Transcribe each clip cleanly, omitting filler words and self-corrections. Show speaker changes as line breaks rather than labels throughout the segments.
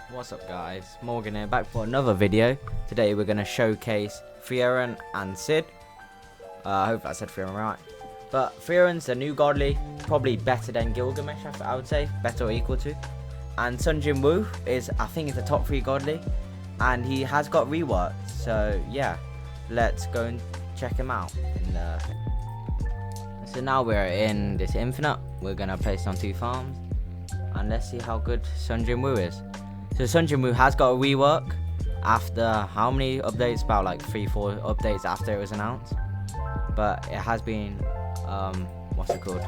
What's up guys, Morgan here, back for another video. Today we're going to showcase Frieren and Sid. I hope I said Frieren right. But Frieren's the new godly, probably better than Gilgamesh, I would say, better or equal to. And Sun Jin Woo is, I think, is the top 3 godly, and he has got reworked. So yeah, let's go and check him out. So now we're in this infinite. We're going to place on 2 farms, and let's see how good Sun Jin Woo is. So Sun Jin Woo has got a rework after how many updates? About like 3-4 updates after it was announced. But it has been, what's it called?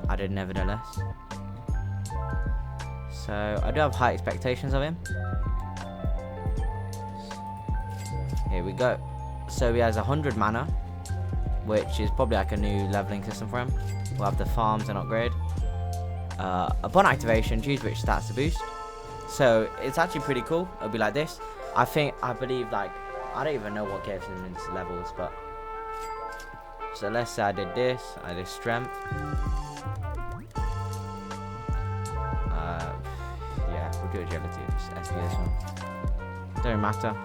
Added nevertheless. So I do have high expectations of him. Here we go. So he has 100 mana, which is probably like a new leveling system for him. We'll have the farms and upgrade. Upon activation, choose which stats to boost. So it's actually pretty cool. It'll be like this. I believe, like, I don't even know what gives him his levels, but so let's say I did this. I did strength. Yeah, we'll do agility. Let's do this one. Don't matter.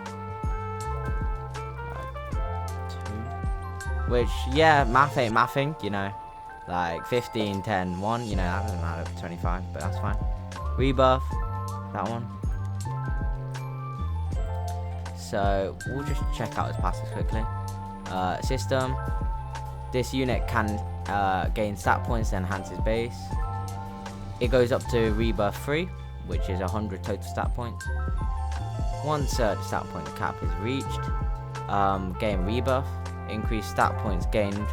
2. Which, yeah, math ain't mathing, you know. Like 15, 10, 1. You know, that doesn't matter. 25, but that's fine. Rebuff. That one. So we'll just check out his passes quickly. System. This unit can gain stat points to enhance his base. It goes up to rebuff 3, which is 100 total stat points. Once the stat point cap is reached, gain rebuff. Increase stat points gained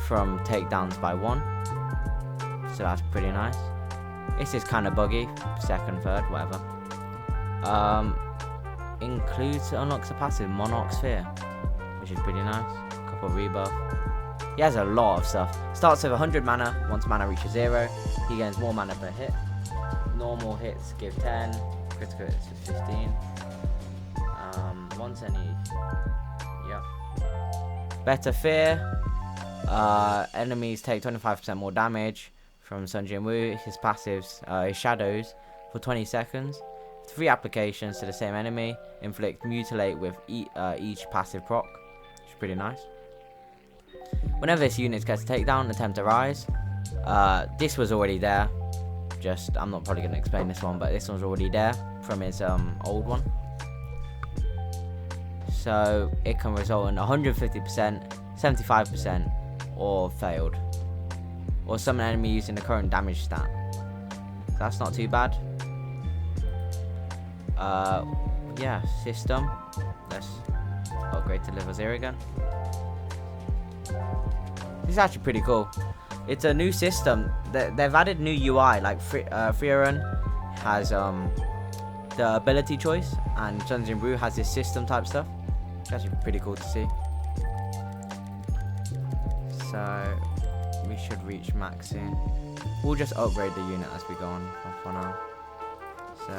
from takedowns by 1. So that's pretty nice. This is kind of buggy, 2nd, 3rd, whatever. Includes, unlocks the passive Monarch Sphere, which is pretty nice. Couple of rebuff. He has a lot of stuff. Starts with 100 mana. Once mana reaches 0, he gains more mana per hit. Normal hits give 10. Critical hits is 15. Once any, yep. Better Fear. Enemies take 25% more damage from Sun Jin Woo. His passives, his shadows, for 20 seconds. 3 applications to the same enemy. Inflict mutilate with each passive proc, which is pretty nice. Whenever this unit gets a takedown, attempt to rise. This was already there. I'm not probably going to explain this one, but this one's already there from his old one. So it can result in 150%, 75%, or failed. Or summon enemy using the current damage stat. That's not too bad. Yeah, system. Let's upgrade to level 0 again. This is actually pretty cool. It's a new system. They've added new UI. Like Frieren has the ability choice, and Sun Jin Woo has this system type stuff. It's actually pretty cool to see. So we should reach max soon. We'll just upgrade the unit as we go on for now. So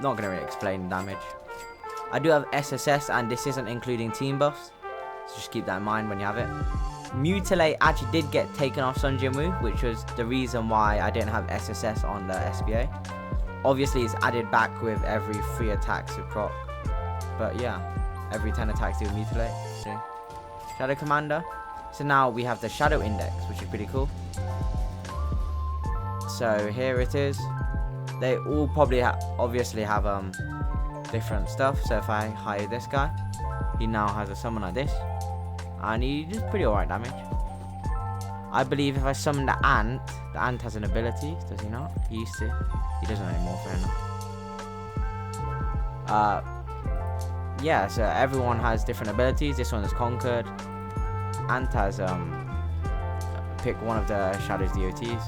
not going to really explain damage. I do have SSS, and this isn't including team buffs, so just keep that in mind when you have it. Mutilate actually did get taken off Sun Jin Woo, which was the reason why I didn't have SSS on the SBA. Obviously it's added back with every 3 attacks with proc, but yeah, every 10 attacks do Mutilate. See? Shadow Commander. So now we have the Shadow Index, which is pretty cool. So here it is. They all probably obviously have different stuff. So if I hire this guy, he now has a summon like this, and he does pretty alright damage. I believe if I summon the ant has an ability, does he not? He used to. He doesn't anymore, fair enough. Yeah, so everyone has different abilities. This one is Conquered. Ant has pick one of the Shadow's DOTs.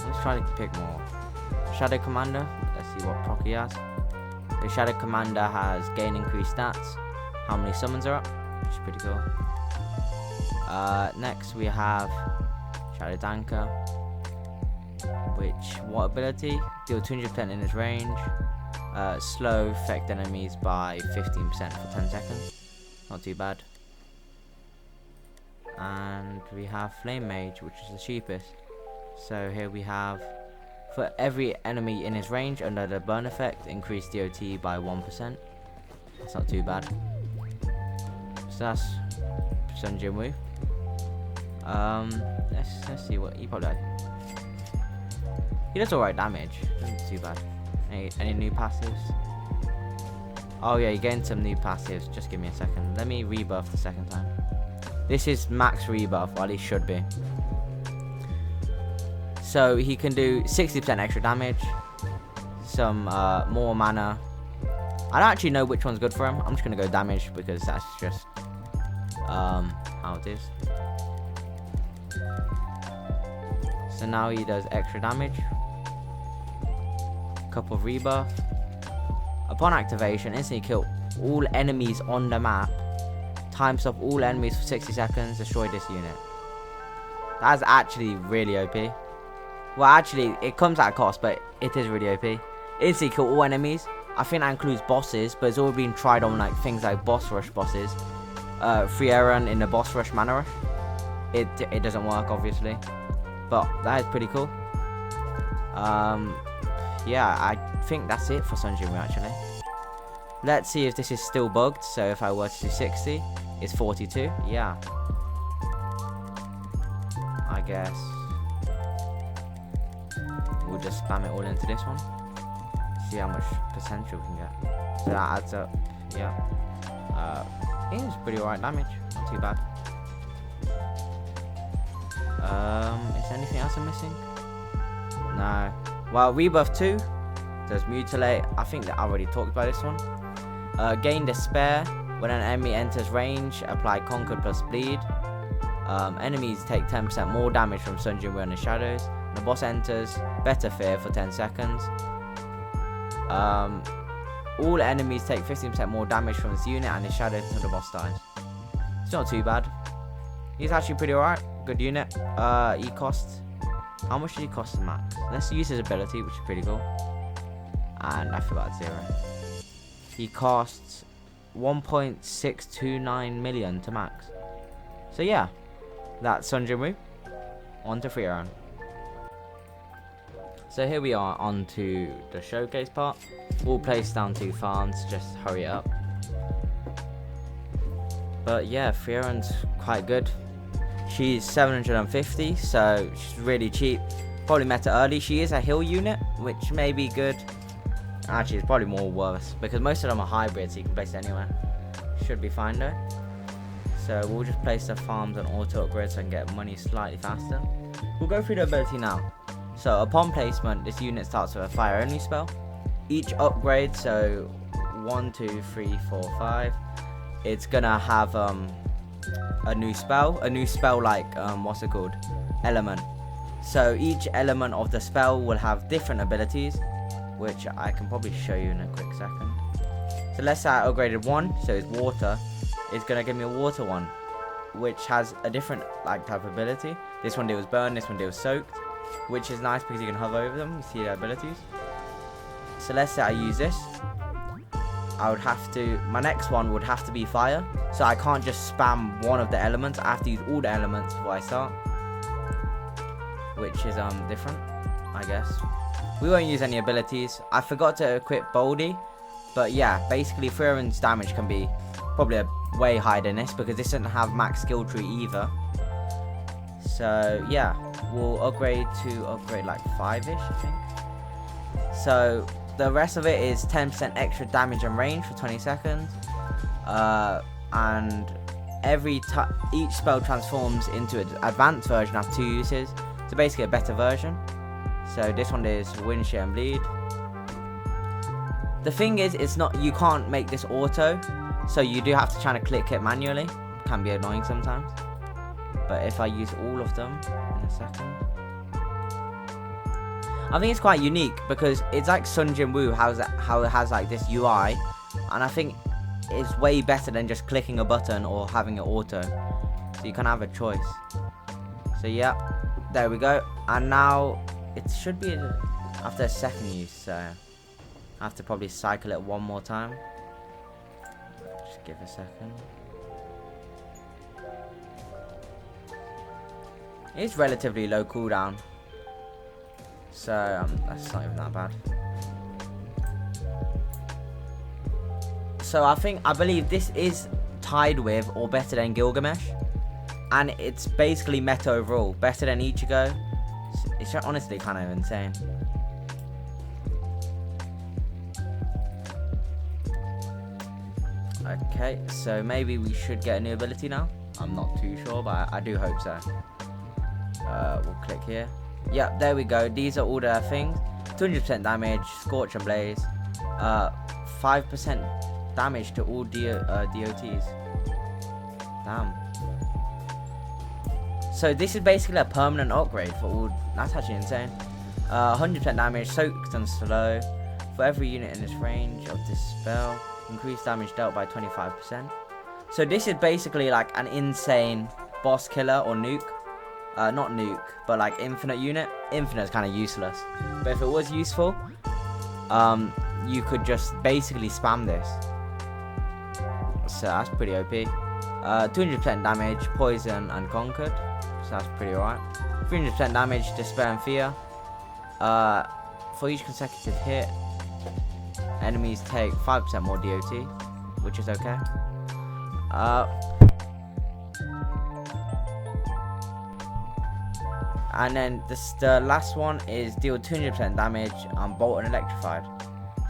Let's try to pick more. Shadow Commander. Let's see what proc he has. The Shadow Commander has gain increased stats. How many summons are up? Which is pretty cool. Next we have Shadow Danker. What ability? Deal 200% in his range. Slow affect enemies by 15% for 10 seconds. Not too bad. And we have Flame Mage, which is the cheapest. So here we have For every enemy in his range under the burn effect, increase DOT by 1%. That's not too bad. So that's Sun Jinwoo. Let's see what he probably. He does alright damage. Isn't too bad. Any new passives? Oh yeah, you gained some new passives. Just give me a second. Let me rebuff the second time. This is max rebuff, or at least should be. So he can do 60% extra damage, some more mana. I don't actually know which one's good for him. I'm just gonna go damage because that's just how it is. So now he does extra damage, couple of rebuff. Upon activation, instantly kill all enemies on the map. Time stop all enemies for 60 seconds. Destroy this unit. That's actually really OP. Well, actually, it comes at a cost, but it is really OP. Instantly kill all enemies. I think that includes bosses, but it's all been tried on like things like boss rush bosses. Frieren in the boss rush mana rush. It doesn't work, obviously, but that is pretty cool. Yeah, I think that's it for Sun Jinwoo actually. Let's see if this is still bugged. So if I were to do 60, it's 42. Yeah. I guess we'll just spam it all into this one. See how much potential we can get. So that adds up. Yeah. It is pretty alright damage. Not too bad. Is there anything else I'm missing? No. Well, rebuff 2 does mutilate. I think that I already talked about this one. Gain despair. When an enemy enters range, apply conquered plus bleed. Enemies take 10% more damage from Sun Jinwoo and the shadows. When the boss enters, better fear for 10 seconds. All enemies take 15% more damage from this unit and the shadows until the boss dies. It's not too bad. He's actually pretty alright. Good unit. He costs. How much did he cost to max? Let's use his ability, which is pretty cool. And I forgot 0. He costs 1.629 million to max. So yeah, that's Sun Jinwoo. On to Frieren. So here we are on to the showcase part. We'll place down 2 farms, just hurry it up. But yeah, Frieren's quite good. She's 750, so she's really cheap. Probably meta early. She is a heal unit, which may be good. Actually, it's probably more worse, because most of them are hybrids, so you can place it anywhere. Should be fine though. So we'll just place the farms on auto upgrade so I can get money slightly faster. We'll go through the ability now. So upon placement, this unit starts with a fire only spell. Each upgrade, so 1, 2, 3, 4, 5, it's gonna have a new spell like what's it called, element. So each element of the spell will have different abilities, which I can probably show you in a quick second. So let's say I upgraded 1, so it's water. It's gonna give me a water one, which has a different like type of ability. This one deals burn, this one deals soaked, which is nice because you can hover over them, you see their abilities. So let's say I use this. I would have to, my next one would have to be fire. So I can't just spam one of the elements. I have to use all the elements before I start, which is different, I guess. We won't use any abilities. I forgot to equip Boldy, but yeah, basically Frieren's damage can be probably way higher than this because this doesn't have max skill tree either. So yeah, we'll upgrade like 5ish, I think. So the rest of it is 10% extra damage and range for 20 seconds. And each spell transforms into an advanced version of 2 uses. So basically a better version. So this one is Wind, Shear and Bleed. The thing is, you can't make this auto. So you do have to try to click it manually. Can be annoying sometimes. But if I use all of them in a second. I think it's quite unique because it's like Sun Jinwoo, how it has like this UI. And I think it's way better than just clicking a button or having it auto. So you can have a choice. So yeah, there we go. And now it should be after a second use. So I have to probably cycle it one more time. Just give a second. It's relatively low cooldown. So that's not even that bad. So I believe this is tied with or better than Gilgamesh, and it's basically meta overall, better than Ichigo. It's honestly kind of insane. Okay, so maybe we should get a new ability now. I'm not too sure, but I do hope so. We'll click here. Yep, there we go. These are all the things. 200% damage, Scorch and Blaze. 5% damage to all DOTs. Damn. So this is basically a permanent upgrade for all. That's actually insane. 100% damage, soaked and slow. For every unit in this range of this spell. Increased damage dealt by 25%. So this is basically like an insane boss killer or nuke. Not nuke, but like infinite unit. Infinite is kind of useless. But if it was useful, you could just basically spam this. So that's pretty OP. 200% damage, poison and conquered. So that's pretty alright. 300% damage, despair and fear. For each consecutive hit, enemies take 5% more DOT, which is okay. And then the last one is deal 200% damage on bolt and electrified.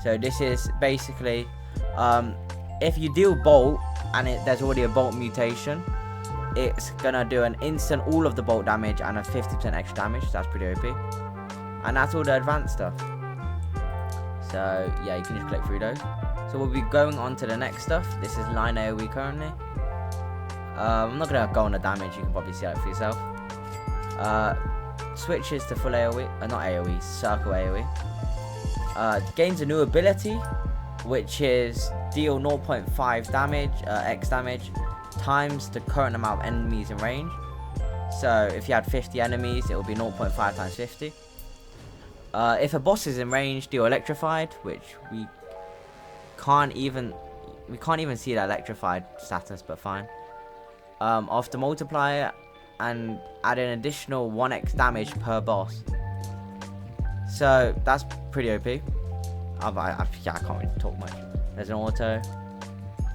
So this is basically if you deal bolt and there's already a bolt mutation, it's gonna do an instant all of the bolt damage and a 50% extra damage. So that's pretty OP. And that's all the advanced stuff. So yeah, you can just click through those. So we'll be going on to the next stuff. This is line AoE currently. I'm not gonna go on the damage, you can probably see it for yourself. Switches to full AoE, not AoE, circle AoE. Gains a new ability, which is deal 0.5 damage, X damage, times the current amount of enemies in range. So if you had 50 enemies, it will be 0.5 times 50. If a boss is in range, deal electrified, which we can't even see the electrified status, but fine. Off the multiplier and add an additional 1x damage per boss. So that's pretty OP. Yeah, I can't really talk much. There's an auto.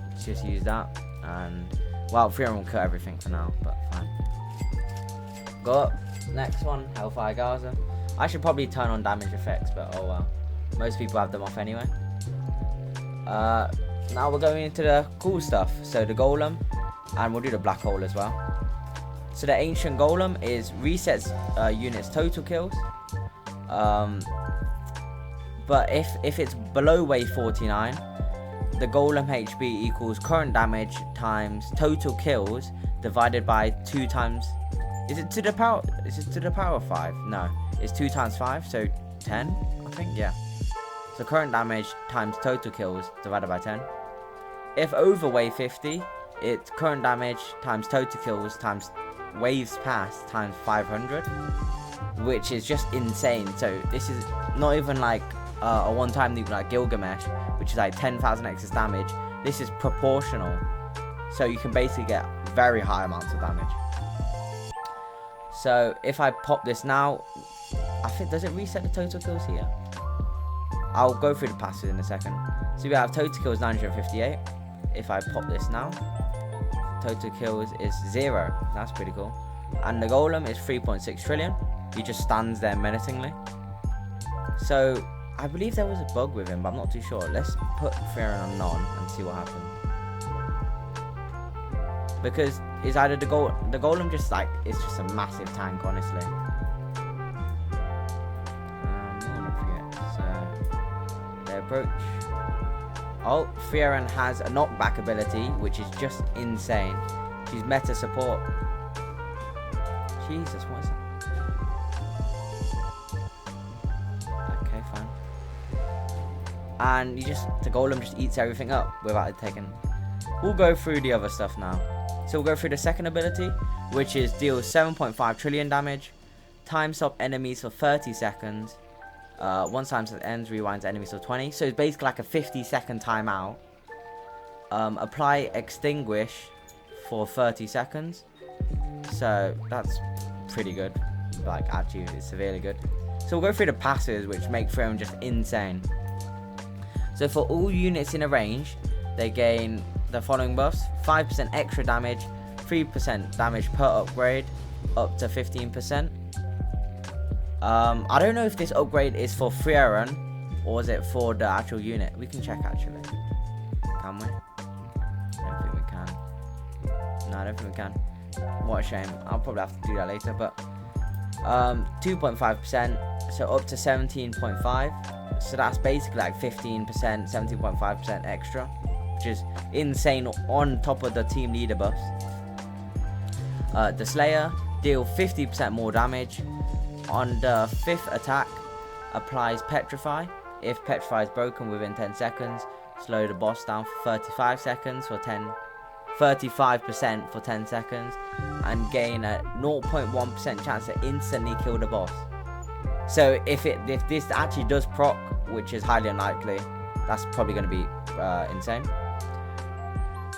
Let's just use that. And well, Frieren will cut everything for now, but fine. Go up. Next one, Hellfire Gaza. I should probably turn on damage effects, but oh well. Most people have them off anyway. Now we're going into the cool stuff. So the golem, and we'll do the black hole as well. So the ancient golem resets units total kills. But if it's below wave 49, the golem HP equals current damage times total kills divided by 2 times. Is it to the power of 5? No, it's 2 times 5, so 10, I think. Yeah. So current damage times total kills divided by 10. If over wave 50, it's current damage times total kills times waves passed times 500, which is just insane. So this is not even like a one-time nuke like Gilgamesh, which is like 10,000 excess damage. This is proportional, so you can basically get very high amounts of damage. So if I pop this now, I think, does it reset the total kills here? I'll go through the passes in a second. So we have total kills 958. If I pop this now, total kills is 0. That's pretty cool. And the golem is 3.6 trillion. He just stands there menacingly. So I believe there was a bug with him, but I'm not too sure. Let's put Frieren on none and see what happens. Because it's either the golem just like, it's just a massive tank, honestly. So they approach. Oh, Frieren has a knockback ability, which is just insane. She's meta support. Jesus, what is that? Okay, fine. And the golem just eats everything up without it taking. We'll go through the other stuff now. So we'll go through the second ability, which is deal 7.5 trillion damage, time stop enemies for 30 seconds. Once time stop ends, rewinds enemies for 20. So it's basically like a 50-second timeout. Apply extinguish for 30 seconds. So that's pretty good. Like, actually, it's severely good. So we'll go through the passives, which make Frieren just insane. So for all units in a range, they gain the following buffs: 5% extra damage, 3% damage per upgrade, up to 15%. I don't know if this upgrade is for Frieren or is it for the actual unit. We can check actually. Can we? I don't think we can. No, I don't think we can. What a shame. I'll probably have to do that later. But 2.5%, so up to 17.5. So that's basically like 15%, 17.5% extra, which is insane on top of the team leader buffs. The Slayer deal 50% more damage. On the 5th attack, applies Petrify. If Petrify is broken within 10 seconds, slow the boss down for 35 seconds for 35% for 10 seconds, and gain a 0.1% chance to instantly kill the boss. So if this actually does proc, which is highly unlikely, that's probably going to be insane.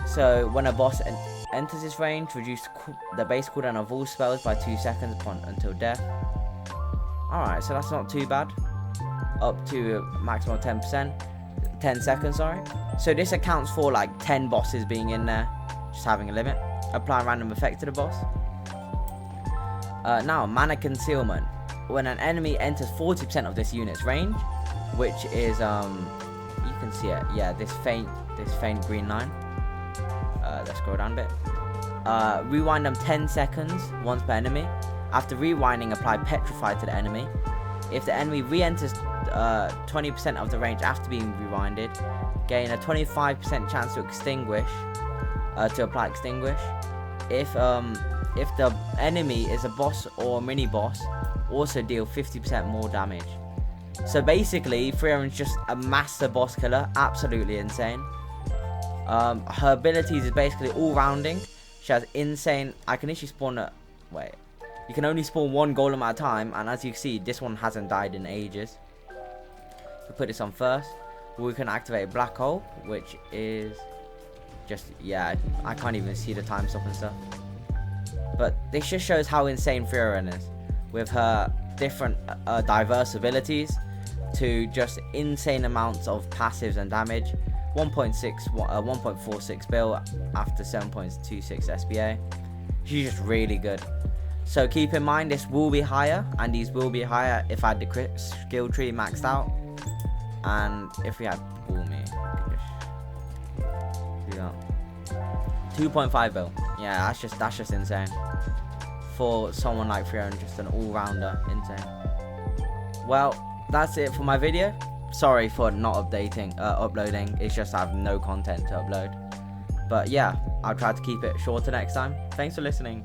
So when a boss enters this range, reduce the base cooldown of all spells by 2 seconds until death. Alright, so that's not too bad. Up to a maximum of 10 seconds, sorry. So this accounts for like 10 bosses being in there, just having a limit. Apply random effect to the boss. Now, mana concealment. When an enemy enters 40% of this unit's range, which is you can see it, yeah, this faint green line. Let's scroll down a bit. Rewind them 10 seconds once per enemy. After rewinding, apply Petrify to the enemy. If the enemy re-enters 20% of the range after being rewinded, gain a 25% chance to extinguish, to apply extinguish. If the enemy is a boss or a mini boss, also deal 50% more damage. So basically, Frieren's just a master boss killer, absolutely insane. Her abilities is basically all rounding. She has insane. I can actually spawn a wait. You can only spawn one golem at a time, and as you can see, this one hasn't died in ages. We'll put this on first. We can activate Black Hole, which is just, yeah, I can't even see the time stop and stuff. But this just shows how insane Frieren is, with her different diverse abilities to just insane amounts of passives and damage. 1.46 bill after 7.26 SBA. She's just really good. So keep in mind, this will be higher, and these will be higher if I had the crit skill tree maxed out, and if we had Boomy, do that. 2.5 bill. Yeah, that's just insane for someone like Frieren, just an all-rounder, insane. Well, that's it for my video. Sorry for not uploading. It's just I have no content to upload. But yeah, I'll try to keep it shorter next time. Thanks for listening.